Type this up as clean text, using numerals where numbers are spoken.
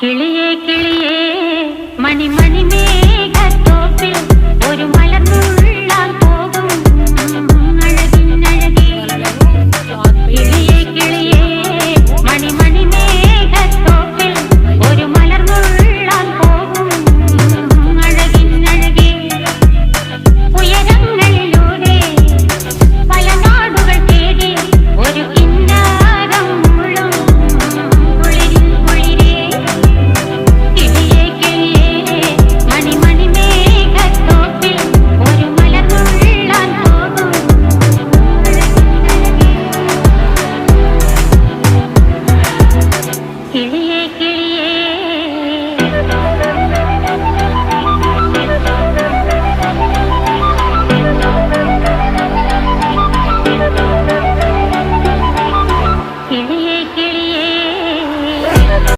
കിളിയേ കിളിയേ മണിമണി മേഘത്തോപ്പിൽ ഒരു മലർന്നുള്ളാൻ പോകും അഴകിനഴകേ. കിളിയേ കിളിയേ മണിമണി മേഘത്തോപ്പിൽ ഒരു മലർന്നുള്ളാൻ പോകും അഴകിനഴകേ. ഉയരങ്ങളിലൂടെ പല നാടുകൾ തേടി ഒരു കിന്നാരം മുള്ളും കുളിരിൽ കുളിരേ. കിളിയേ കിളിയേ മണിമണി മേഘത്തോപ്പിൽ ഒരു മലർന്നുള്ളാൻ പോകും അഴകിനഴകേ. കിളിയേ കിളിയേ